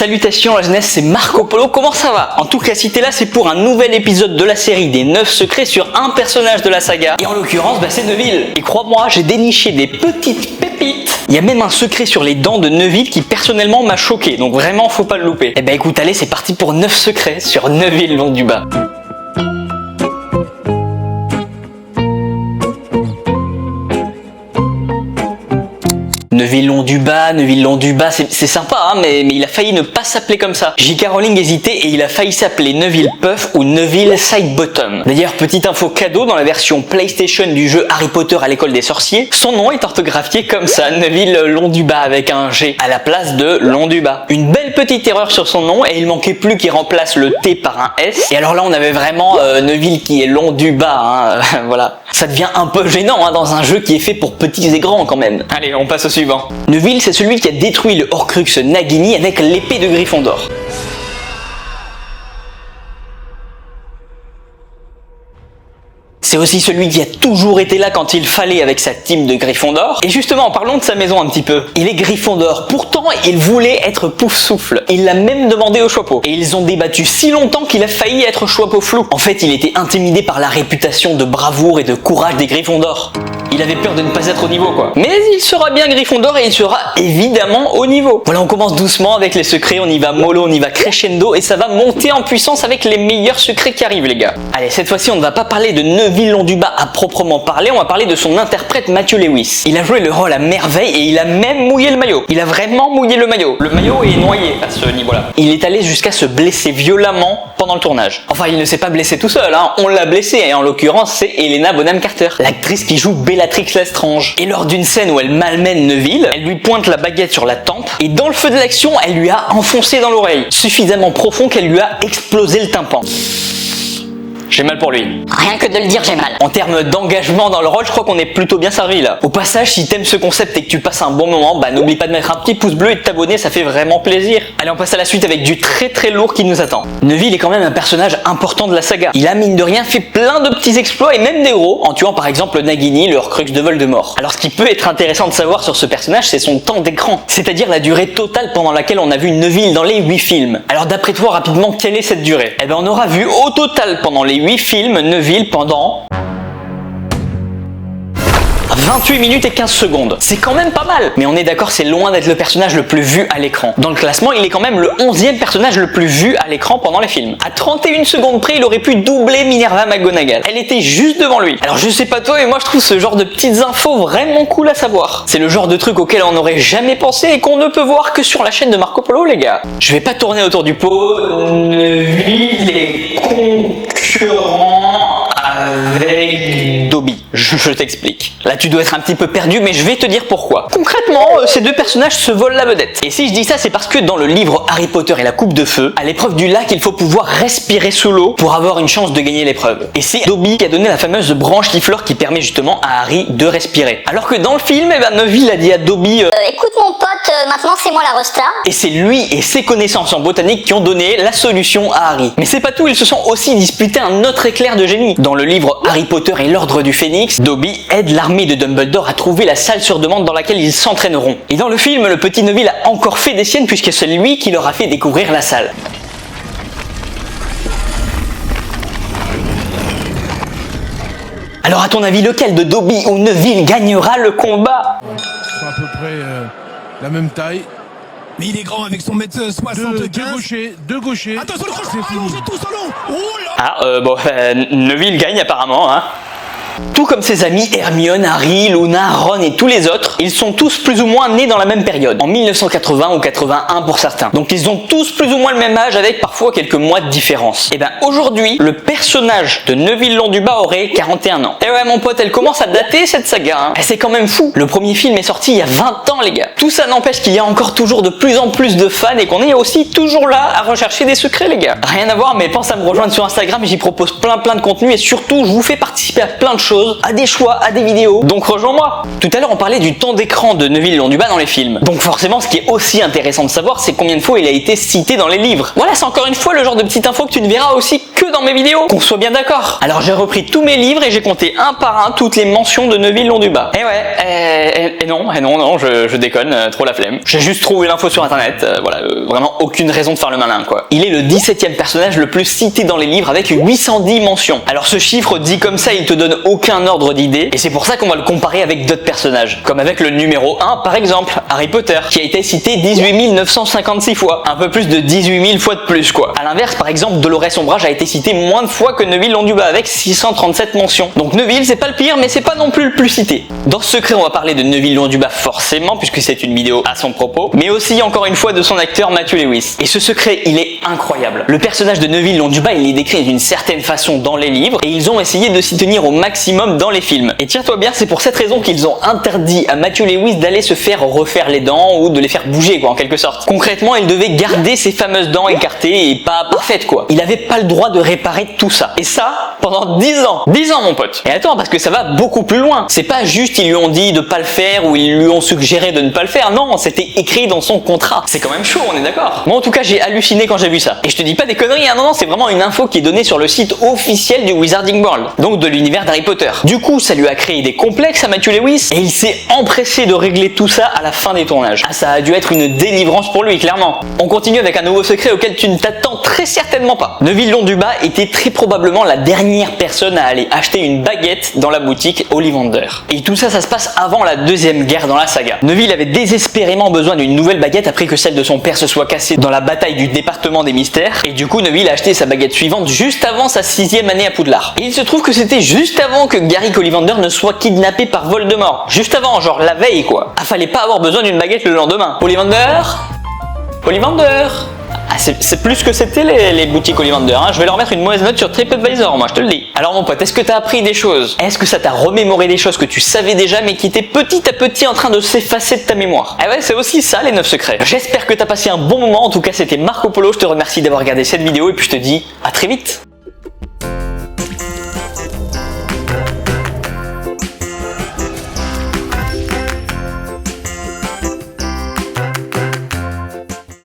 Salutations la jeunesse, c'est Marco Polo, comment ça va? En tout cas, si t'es là, c'est pour un nouvel épisode de la série des 9 secrets sur un personnage de la saga. Et en l'occurrence, c'est Neville. Et crois-moi, j'ai déniché des petites pépites. Il y a même un secret sur les dents de Neville qui personnellement m'a choqué, donc vraiment faut pas le louper. Eh ben écoute, allez, c'est parti pour 9 secrets sur Neville Londubat. Neville Londubat, c'est sympa, hein, mais il a failli ne pas s'appeler comme ça. J.K. Rowling hésitait et il a failli s'appeler Neville Puff ou Neville Sidebottom. D'ailleurs, petite info cadeau, dans la version PlayStation du jeu Harry Potter à l'école des sorciers, son nom est orthographié comme ça, Neville Londubat avec un G à la place de Londubat. Une belle petite erreur sur son nom et il manquait plus qu'il remplace le T par un S. Et alors là, on avait vraiment Neville qui est Londubat, hein, voilà. Ça devient un peu gênant hein, dans un jeu qui est fait pour petits et grands quand même. Allez, on passe au suivant. Neville, c'est celui qui a détruit le Horcrux Nagini avec l'épée de Gryffondor. C'est aussi celui qui a toujours été là quand il fallait avec sa team de Gryffondor. Et justement, parlons de sa maison un petit peu. Il est Gryffondor, pourtant il voulait être Poufsouffle. Il l'a même demandé au Choixpeau. Et ils ont débattu si longtemps qu'il a failli être Choixpeau flou. En fait, il était intimidé par la réputation de bravoure et de courage des Gryffondors. Il avait peur de ne pas être au niveau quoi. Mais il sera bien Gryffondor et il sera évidemment au niveau. Voilà, on commence doucement avec les secrets, on y va mollo, on y va crescendo et ça va monter en puissance avec les meilleurs secrets qui arrivent les gars. Allez, cette fois-ci on ne va pas parler de Neville Londubat à proprement parler, on va parler de son interprète Matthew Lewis. Il a joué le rôle à merveille et il a même mouillé le maillot. Il a vraiment mouillé le maillot. Le maillot est noyé à ce niveau-là. Il est allé jusqu'à se blesser violemment pendant le tournage. Enfin, il ne s'est pas blessé tout seul, hein. On l'a blessé et en l'occurrence c'est Helena Bonham Carter, l'actrice qui joue Bellatrix Lestrange. Et lors d'une scène où elle malmène Neville, elle lui pointe la baguette sur la tempe et dans le feu de l'action, elle lui a enfoncé dans l'oreille, suffisamment profond qu'elle lui a explosé le tympan. J'ai mal pour lui. Rien que de le dire, j'ai mal. En termes d'engagement dans le rôle, je crois qu'on est plutôt bien servi là. Au passage, si t'aimes ce concept et que tu passes un bon moment, n'oublie pas de mettre un petit pouce bleu et de t'abonner, ça fait vraiment plaisir. Allez, on passe à la suite avec du très lourd qui nous attend. Neville est quand même un personnage important de la saga. Il a mine de rien fait plein de petits exploits et même des gros, en tuant par exemple Nagini, le Horcrux de Voldemort. Alors ce qui peut être intéressant de savoir sur ce personnage, c'est son temps d'écran, c'est-à-dire la durée totale pendant laquelle on a vu Neville dans les 8 films. Alors d'après toi, rapidement, quelle est cette durée? Eh ben on aura vu au total pendant les 8 films Neville pendant 28 minutes et 15 secondes. C'est quand même pas mal. Mais on est d'accord, c'est loin d'être le personnage le plus vu à l'écran. Dans le classement, il est quand même le 11e personnage le plus vu à l'écran pendant les films. À 31 secondes près, il aurait pu doubler Minerva McGonagall. Elle était juste devant lui. Alors je sais pas toi, mais moi je trouve ce genre de petites infos vraiment cool à savoir. C'est le genre de truc auquel on n'aurait jamais pensé et qu'on ne peut voir que sur la chaîne de Marco Polo, les gars. Je vais pas tourner autour du pot. Neville est concurrent avec Dobby. Je t'explique. Là, tu dois être un petit peu perdu, mais je vais te dire pourquoi. Concrètement, ces deux personnages se volent la vedette. Et si je dis ça, c'est parce que dans le livre Harry Potter et la coupe de feu, à l'épreuve du lac, il faut pouvoir respirer sous l'eau pour avoir une chance de gagner l'épreuve. Et c'est Dobby qui a donné la fameuse branche gifleur qui permet justement à Harry de respirer. Alors que dans le film, Neville a dit à Dobby écoute mon pote, maintenant c'est moi la resta. Et c'est lui et ses connaissances en botanique qui ont donné la solution à Harry. Mais c'est pas tout, ils se sont aussi disputés un autre éclair de génie. Dans le livre Harry Potter et l'Ordre du Phénix, Dobby aide l'armée de Dumbledore à trouver la salle sur demande dans laquelle ils s'entraîneront. Et dans le film, le petit Neville a encore fait des siennes puisque c'est lui qui leur a fait découvrir la salle. Alors à ton avis, lequel de Dobby ou Neville gagnera le combat? Ils sont à peu près la même taille. Mais il est grand avec son mètre 75. Deux gauchers. Attention le crochet, allongé tout solo. Oh là. Neville gagne apparemment, hein. Tout comme ses amis Hermione, Harry, Luna, Ron et tous les autres, ils sont tous plus ou moins nés dans la même période, en 1980 ou 81 pour certains. Donc ils ont tous plus ou moins le même âge avec parfois quelques mois de différence. Et aujourd'hui, le personnage de Neville Londubat aurait 41 ans. Et ouais mon pote, elle commence à dater cette saga, hein. Et c'est quand même fou. Le premier film est sorti il y a 20 ans les gars. Tout ça n'empêche qu'il y a encore toujours de plus en plus de fans et qu'on est aussi toujours là à rechercher des secrets les gars. Rien à voir, mais pense à me rejoindre sur Instagram, j'y propose plein de contenu et surtout je vous fais participer à plein de choses choses, à des choix, à des vidéos. Donc rejoins-moi. Tout à l'heure on parlait du temps d'écran de Neville Londubat dans les films. Donc forcément ce qui est aussi intéressant de savoir c'est combien de fois il a été cité dans les livres. Voilà, c'est encore une fois le genre de petite info que tu ne verras aussi que dans mes vidéos. Qu'on soit bien d'accord. Alors j'ai repris tous mes livres et j'ai compté un par un toutes les mentions de Neville Londubat. Et ouais, non, je déconne, trop la flemme. J'ai juste trouvé l'info sur internet, voilà, vraiment aucune raison de faire le malin quoi. Il est le 17e personnage le plus cité dans les livres avec 810 mentions. Alors ce chiffre dit comme ça, il te donne aucun ordre d'idée et c'est pour ça qu'on va le comparer avec d'autres personnages. Comme avec le numéro 1 par exemple, Harry Potter, qui a été cité 18 956 fois. Un peu plus de 18 000 fois de plus quoi. A l'inverse par exemple, Dolores Ombrage a été cité moins de fois que Neville Londubat avec 637 mentions. Donc Neville c'est pas le pire mais c'est pas non plus le plus cité. Dans ce secret on va parler de Neville Londubat forcément puisque c'est une vidéo à son propos, mais aussi encore une fois de son acteur Matthew Lewis. Et ce secret il est incroyable. Le personnage de Neville Londubat il est décrit d'une certaine façon dans les livres et ils ont essayé de s'y tenir au maximum dans les films. Et tiens-toi bien, c'est pour cette raison qu'ils ont interdit à Matthew Lewis d'aller se faire refaire les dents ou de les faire bouger quoi en quelque sorte. Concrètement il devait garder ses fameuses dents écartées et pas parfaites quoi. Il avait pas le droit de réparer tout ça. Et ça pendant 10 ans. 10 ans mon pote. Et attends parce que ça va beaucoup plus loin. C'est pas juste ils lui ont dit de pas le faire ou ils lui ont suggéré de ne pas le faire. Non, c'était écrit dans son contrat. C'est quand même chaud, on est d'accord. Moi en tout cas j'ai halluciné quand j'ai vu ça. Et je te dis pas des conneries, hein, non, c'est vraiment une info qui est donnée sur le site officiel du Wizarding World, donc de l'univers d'Harry Potter. Du coup, ça lui a créé des complexes à Matthew Lewis et il s'est empressé de régler tout ça à la fin des tournages. Ah, ça a dû être une délivrance pour lui, clairement. On continue avec un nouveau secret auquel tu ne t'attends très certainement pas. Neville Londubat était très probablement la dernière personne à aller acheter une baguette dans la boutique Ollivander. Et tout ça, ça se passe avant la deuxième guerre dans la saga. Neville avait désespérément besoin d'une nouvelle baguette après que celle de son père se soit cassée dans la bataille du département des mystères. Et du coup, Neville a acheté sa baguette suivante juste avant sa 6e année à Poudlard. Et il se trouve que c'était juste avant que Garrick Ollivander ne soit kidnappé par Voldemort. Juste avant, genre la veille quoi. Ah, fallait pas avoir besoin d'une baguette le lendemain. Ollivander. Ah, c'est plus que c'était les boutiques Ollivander, hein. Je vais leur mettre une mauvaise note sur TripAdvisor, moi je te le dis. Alors mon pote, est-ce que t'as appris des choses? Est-ce que ça t'a remémoré des choses que tu savais déjà mais qui étaient petit à petit en train de s'effacer de ta mémoire? Ah ouais, c'est aussi ça les 9 secrets. J'espère que t'as passé un bon moment, en tout cas c'était Marco Polo, je te remercie d'avoir regardé cette vidéo et puis je te dis à très vite.